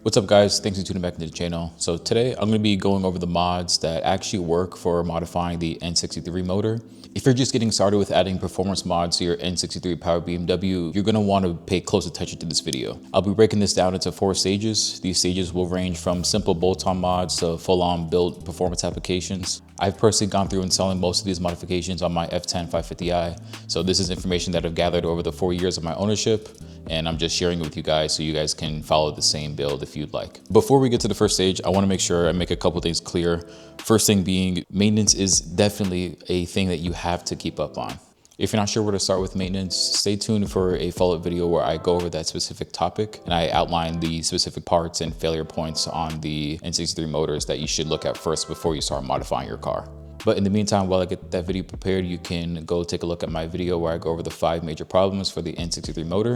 What's up guys, thanks for tuning back into the channel. So today I'm going to be going over the mods that actually work for modifying the N63 motor. If you're just getting started with adding performance mods to your N63 powered BMW, you're going to want to pay close attention to this video. I'll be breaking this down into 4 stages. These stages will range from simple bolt-on mods to full-on built performance applications. I've personally gone through installing most of these modifications on my F10 550i. So this is information that I've gathered over the 4 years of my ownership, and I'm just sharing it with you guys so you guys can follow the same build if you'd like. Before we get to the first stage, I want to make sure I make a couple things clear. First thing being, maintenance is definitely a thing that you have to keep up on. If you're not sure where to start with maintenance, stay tuned for a follow-up video where I go over that specific topic and I outline the specific parts and failure points on the N63 motors that you should look at first before you start modifying your car. But in the meantime, while I get that video prepared, you can go take a look at my video where I go over the 5 major problems for the N63 motor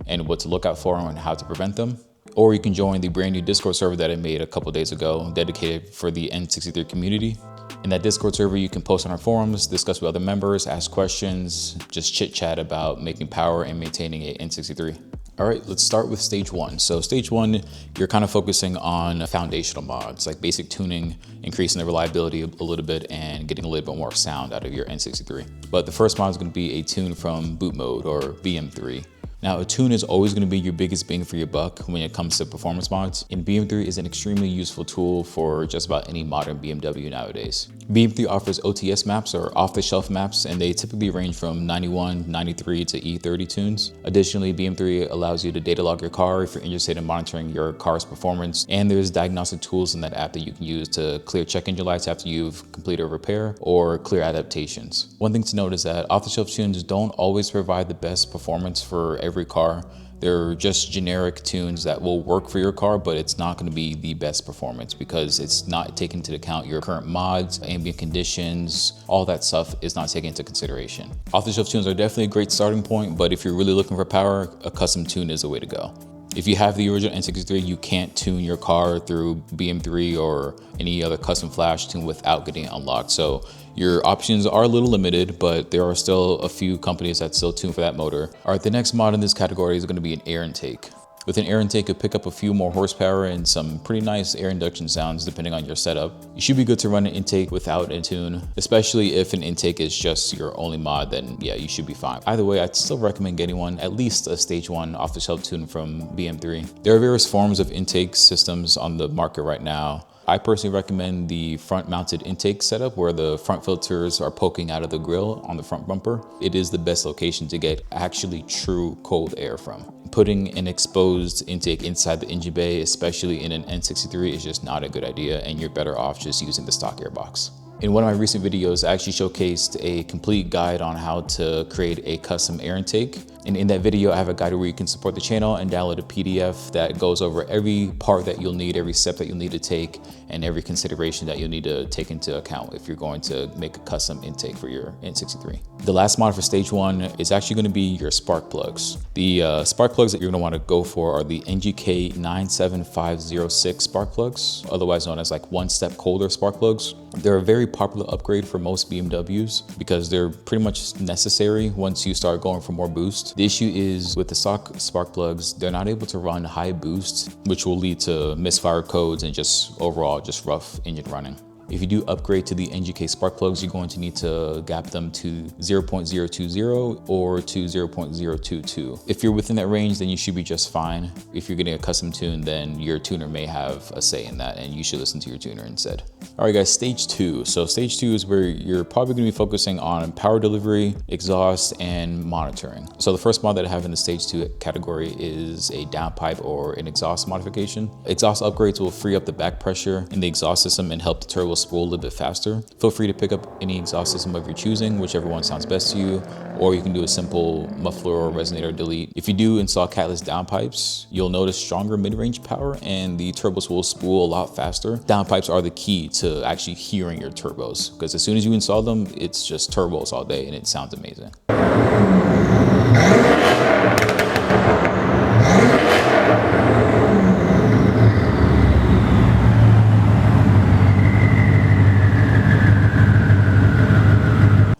and what to look out for and how to prevent them. Or you can join the brand new Discord server that I made a couple days ago dedicated for the N63 community. In that Discord server, you can post on our forums, discuss with other members, ask questions, just chit chat about making power and maintaining a N63. All right, let's start with stage 1. So stage 1, you're kind of focusing on foundational mods like basic tuning, increasing the reliability a little bit and getting a little bit more sound out of your N63. But the first mod is going to be a tune from boot mode or BM3. Now, a tune is always going to be your biggest bang for your buck when it comes to performance mods, and BM3 is an extremely useful tool for just about any modern BMW nowadays. BM3 offers OTS maps or off-the-shelf maps, and they typically range from 91, 93 to E30 tunes. Additionally, BM3 allows you to data log your car if you're interested in monitoring your car's performance, and there's diagnostic tools in that app that you can use to clear check engine lights after you've completed a repair or clear adaptations. One thing to note is that off-the-shelf tunes don't always provide the best performance for every car. They're just generic tunes that will work for your car, but it's not going to be the best performance because it's not taking into account your current mods, ambient conditions, all that stuff is not taken into consideration. Off-the-shelf tunes are definitely a great starting point, but if you're really looking for power, a custom tune is the way to go. If you have the original N63, you can't tune your car through BM3 or any other custom flash tune without getting it unlocked. So your options are a little limited, but there are still a few companies that still tune for that motor. All right, the next mod in this category is going to be an air intake. With an air intake, you'll pick up a few more horsepower and some pretty nice air induction sounds depending on your setup. You should be good to run an intake without a tune, especially if an intake is just your only mod, then yeah, you should be fine. Either way, I'd still recommend getting one, at least a stage 1 off-the-shelf tune from BM3. There are various forms of intake systems on the market right now. I personally recommend the front mounted intake setup where the front filters are poking out of the grille on the front bumper. It is the best location to get actually true cold air from. Putting an exposed intake inside the engine bay, especially in an N63, is just not a good idea, and you're better off just using the stock airbox. In one of my recent videos, I actually showcased a complete guide on how to create a custom air intake. And in that video, I have a guide where you can support the channel and download a PDF that goes over every part that you'll need, every step that you'll need to take, and every consideration that you'll need to take into account if you're going to make a custom intake for your N63. The last mod for stage 1 is actually going to be your spark plugs. The spark plugs that you're going to want to go for are the NGK 97506 spark plugs, otherwise known as like one step colder spark plugs. They're a very popular upgrade for most BMWs because they're pretty much necessary once you start going for more boost. The issue is with the stock spark plugs, they're not able to run high boost, which will lead to misfire codes and just overall just rough engine running. If you do upgrade to the NGK spark plugs, you're going to need to gap them to 0.020 or to 0.022. If you're within that range, then you should be just fine. If you're getting a custom tune, then your tuner may have a say in that and you should listen to your tuner instead. All right guys, stage 2. So stage 2 is where you're probably going to be focusing on power delivery, exhaust, and monitoring. So the first mod that I have in the stage 2 category is a downpipe or an exhaust modification. Exhaust upgrades will free up the back pressure in the exhaust system and help the turbo spool a little bit faster. Feel free to pick up any exhaust system of your choosing, whichever one sounds best to you, or you can do a simple muffler or resonator delete. If you do install catless downpipes, you'll notice stronger mid-range power and the turbos will spool a lot faster. Downpipes are the key to actually hearing your turbos because as soon as you install them, it's just turbos all day and it sounds amazing.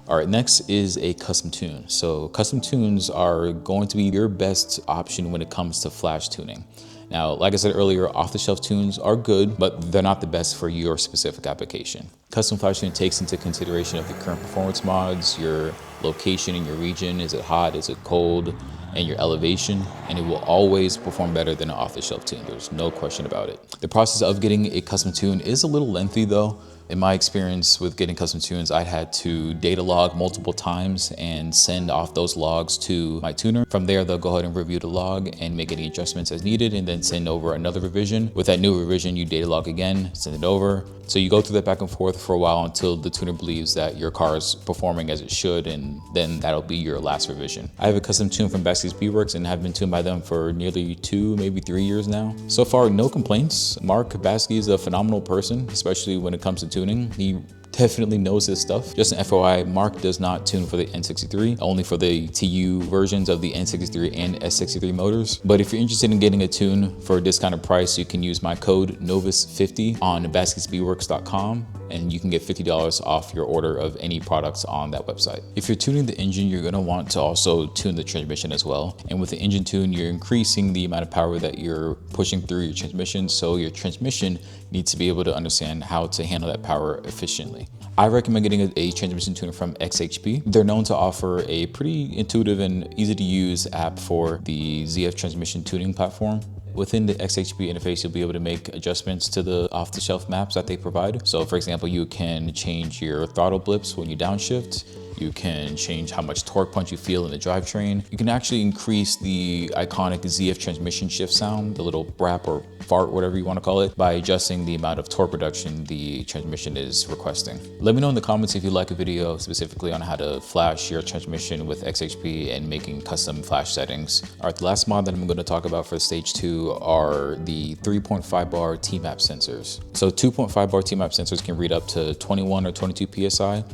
All right, next is a custom tune. So custom tunes are going to be your best option when it comes to flash tuning. Now, like I said earlier, off-the-shelf tunes are good, but they're not the best for your specific application. Custom flash tune takes into consideration of the current performance mods, your location in your region, is it hot, is it cold, and your elevation, and it will always perform better than an off-the-shelf tune. There's no question about it. The process of getting a custom tune is a little lengthy though. In my experience with getting custom tunes, I had to data log multiple times and send off those logs to my tuner. From there, they'll go ahead and review the log and make any adjustments as needed, and then send over another revision. With that new revision, you data log again, send it over. So you go through that back and forth for a while until the tuner believes that your car is performing as it should, and then that'll be your last revision. I have a custom tune from Baskey's B-Works and have been tuned by them for nearly 2, maybe 3 years now. So far, no complaints. Mark Baskey is a phenomenal person, especially when it comes to tuning. He definitely knows his stuff. Just an FYI, Mark does not tune for the N63, only for the TU versions of the N63 and S63 motors. But if you're interested in getting a tune for a discounted price, you can use my code novus50 on baskeysbworks.com, and you can get $50 off your order of any products on that website. If you're tuning the engine, you're gonna want to also tune the transmission as well. And with the engine tune, you're increasing the amount of power that you're pushing through your transmission, so your transmission needs to be able to understand how to handle that power efficiently. I recommend getting a transmission tuner from XHP. They're known to offer a pretty intuitive and easy to use app for the ZF transmission tuning platform. Within the XHP interface, you'll be able to make adjustments to the off-the-shelf maps that they provide. So for example, you can change your throttle blips when you downshift. You can change how much torque punch you feel in the drivetrain. You can actually increase the iconic ZF transmission shift sound, the little brap or fart, whatever you want to call it, by adjusting the amount of torque reduction the transmission is requesting. Let me know in the comments if you like a video specifically on how to flash your transmission with XHP and making custom flash settings. All right, the last mod that I'm going to talk about for stage 2 are the 3.5 bar T-map sensors. So 2.5 bar T-map sensors can read up to 21 or 22 PSI,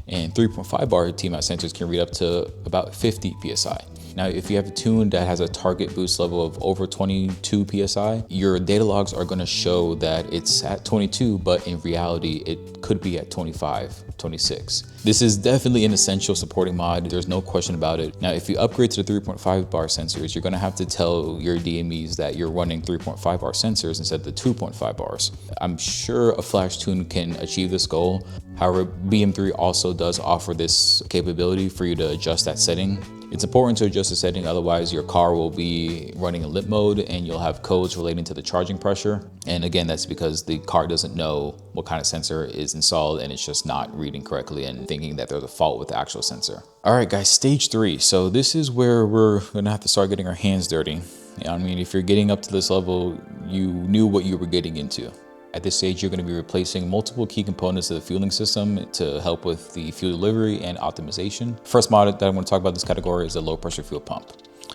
and 3.5 bar T-map sensors can read up to about 50 PSI. Now, if you have a tune that has a target boost level of over 22 PSI, your data logs are gonna show that it's at 22, but in reality, it could be at 25, 26. This is definitely an essential supporting mod. There's no question about it. Now, if you upgrade to the 3.5 bar sensors, you're gonna have to tell your DMEs that you're running 3.5 bar sensors instead of the 2.5 bars. I'm sure a flash tune can achieve this goal. However, BM3 also does offer this capability for you to adjust that setting. It's important to adjust the setting, otherwise your car will be running in limp mode and you'll have codes relating to the charging pressure. And again, that's because the car doesn't know what kind of sensor is installed and it's just not reading correctly and thinking that there's a fault with the actual sensor. All right, guys, stage 3. So this is where we're gonna have to start getting our hands dirty. You know what I mean? If you're getting up to this level, you knew what you were getting into. At this stage, you're going to be replacing multiple key components of the fueling system to help with the fuel delivery and optimization. First mod that I want to talk about in this category is the low pressure fuel pump.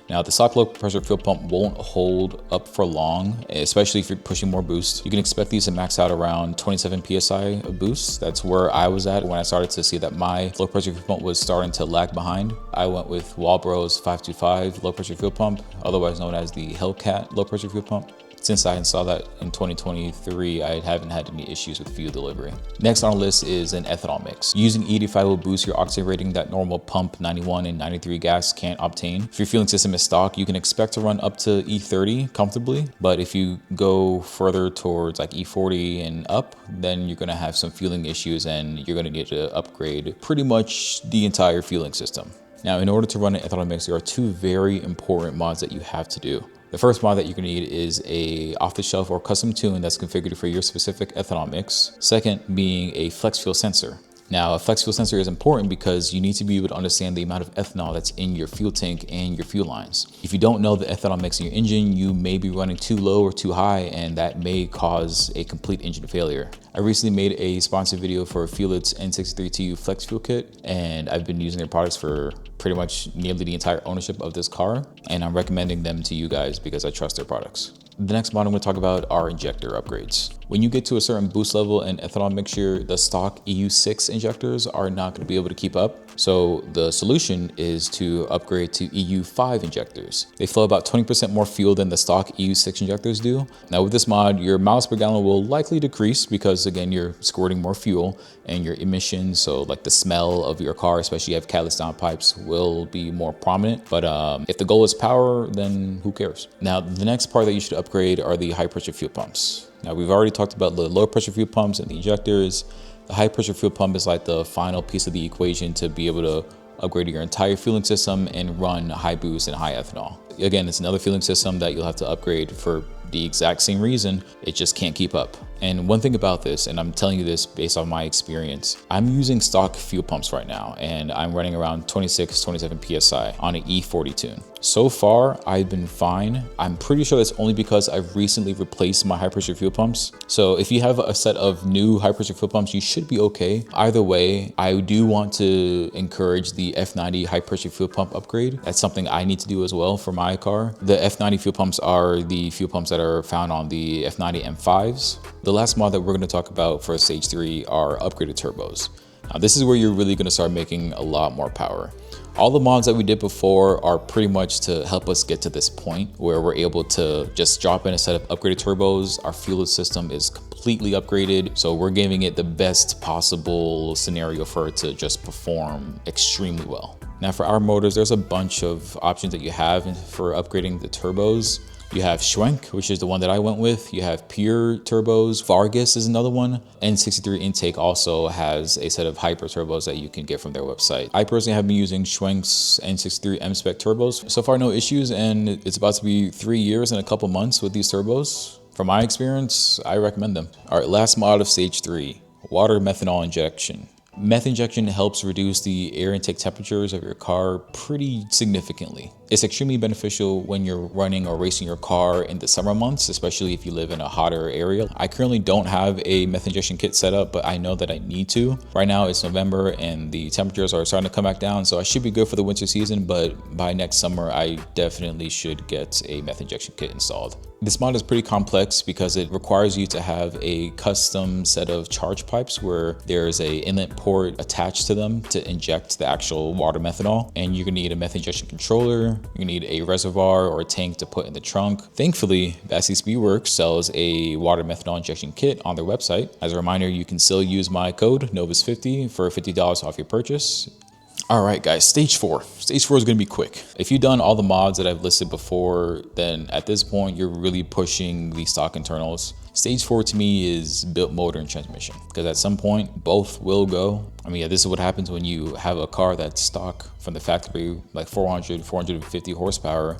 Now, the stock low pressure fuel pump won't hold up for long, especially if you're pushing more boost. You can expect these to max out around 27 PSI of boost. That's where I was at when I started to see that my low pressure fuel pump was starting to lag behind. I went with Walbro's 525 low pressure fuel pump, otherwise known as the Hellcat low pressure fuel pump. Since I installed that in 2023, I haven't had any issues with fuel delivery. Next on the list is an ethanol mix. Using E85 will boost your octane rating that normal pump 91 and 93 gas can't obtain. If your fueling system is stock, you can expect to run up to E30 comfortably, but if you go further towards like E40 and up, then you're gonna have some fueling issues and you're gonna need to upgrade pretty much the entire fueling system. Now, in order to run an ethanol mix, there are 2 very important mods that you have to do. The first mod that you're gonna need is a off-the-shelf or custom tune that's configured for your specific ethanol mix. Second being a flex fuel sensor. Now, a flex fuel sensor is important because you need to be able to understand the amount of ethanol that's in your fuel tank and your fuel lines. If you don't know the ethanol mix in your engine, you may be running too low or too high, and that may cause a complete engine failure. I recently made a sponsored video for Fuelit's N63 TU Flex Fuel Kit, and I've been using their products for pretty much nearly the entire ownership of this car, and I'm recommending them to you guys because I trust their products. The next mod I'm going to talk about are injector upgrades. When you get to a certain boost level in ethanol mixture, the stock EU6 injectors are not going to be able to keep up. So the solution is to upgrade to EU5 injectors. They flow about 20% more fuel than the stock EU6 injectors do. Now with this mod, your miles per gallon will likely decrease because again, you're squirting more fuel, and your emissions, so like the smell of your car, especially if you have catalyst downpipes, will be more prominent. But if the goal is power, then who cares? Now, the next part that you should upgrade are the high pressure fuel pumps. Now, we've already talked about the low pressure fuel pumps and the injectors. The high pressure fuel pump is like the final piece of the equation to be able to upgrade your entire fueling system and run high boost and high ethanol. Again, it's another fueling system that you'll have to upgrade for the exact same reason. It just can't keep up. And one thing about this, and I'm telling you this based on my experience, I'm using stock fuel pumps right now, and I'm running around 26, 27 PSI on an E40 tune. So far, I've been fine. I'm pretty sure that's only because I've recently replaced my high pressure fuel pumps. So if you have a set of new high pressure fuel pumps, you should be okay. Either way, I do want to encourage the F90 high pressure fuel pump upgrade. That's something I need to do as well for my car. The F90 fuel pumps are the fuel pumps that are found on the F90 M5s. The last mod that we're going to talk about for stage 3 are upgraded turbos. Now, this is where you're really going to start making a lot more power. All the mods that we did before are pretty much to help us get to this point where we're able to just drop in a set of upgraded turbos. Our fuel system is completely upgraded, so we're giving it the best possible scenario for it to just perform extremely well. Now for our motors, there's a bunch of options that you have for upgrading the turbos. You have Schwenk, which is the one that I went with. You have Pure turbos. Vargas is another one. N63 Intake also has a set of hyper turbos that you can get from their website. I personally have been using Schwenk's N63 M-Spec turbos. So far, no issues, and it's about to be 3 years and a couple months with these turbos. From my experience, I recommend them. All right, last mod of stage 3, water methanol injection. Meth injection helps reduce the air intake temperatures of your car pretty significantly. It's extremely beneficial when you're running or racing your car in the summer months, especially if you live in a hotter area. I currently don't have a meth injection kit set up, but I know that I need to. Right now it's November and the temperatures are starting to come back down, so I should be good for the winter season, but by next summer, I definitely should get a meth injection kit installed. This mod is pretty complex because it requires you to have a custom set of charge pipes where there's a inlet port attached to them to inject the actual water methanol. And you're gonna need a meth injection controller. You need a reservoir or a tank to put in the trunk. Thankfully, Vastly Speedworks sells a water methanol injection kit on their website. As a reminder, you can still use my code novus50 for $50 off your purchase. All right, guys, stage 4. Stage 4 is going to be quick. If you've done all the mods that I've listed before, then at this point, you're really pushing the stock internals. Stage 4 to me is built motor and transmission, because at some point, both will go. I mean, yeah, this is what happens when you have a car that's stock from the factory, like 400, 450 horsepower.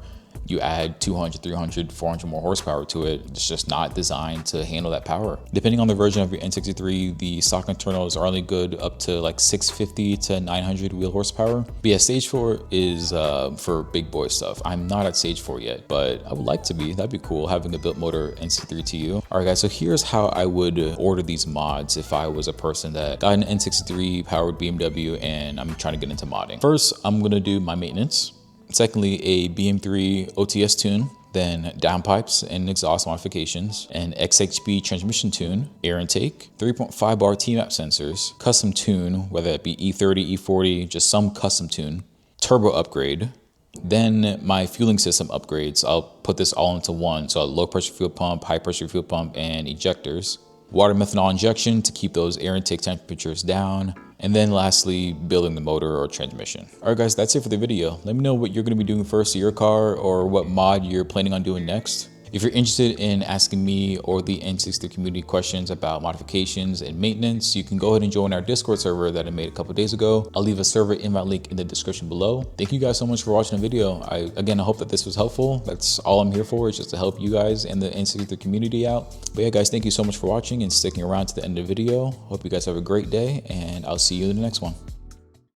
You add 200, 300, 400 more horsepower to it. It's just not designed to handle that power. Depending on the version of your N63, the stock internals are only good up to like 650 to 900 wheel horsepower. But yeah, stage 4 is for big boy stuff. I'm not at stage 4 yet, but I would like to be. That'd be cool, having a built motor N63 TU. All right, guys, so here's how I would order these mods if I was a person that got an N63 powered BMW and I'm trying to get into modding. First, I'm gonna do my maintenance. Secondly, a BM3 OTS tune, then downpipes and exhaust modifications, an XHP transmission tune, air intake, 3.5 bar T-map sensors, custom tune, whether it be E30, E40, just some custom tune, turbo upgrade, then my fueling system upgrades. I'll put this all into one. So a low pressure fuel pump, high pressure fuel pump, and ejectors. Water methanol injection to keep those air intake temperatures down. And then lastly, building the motor or transmission. All right, guys, that's it for the video. Let me know what you're gonna be doing first to your car or what mod you're planning on doing next. If you're interested in asking me or the N63 community questions about modifications and maintenance, you can go ahead and join our Discord server that I made a couple days ago. I'll leave a server invite link in the description below. Thank you guys so much for watching the video. I hope that this was helpful. That's all I'm here for, is just to help you guys and the N63 community out. But yeah, guys, thank you so much for watching and sticking around to the end of the video. Hope you guys have a great day, and I'll see you in the next one.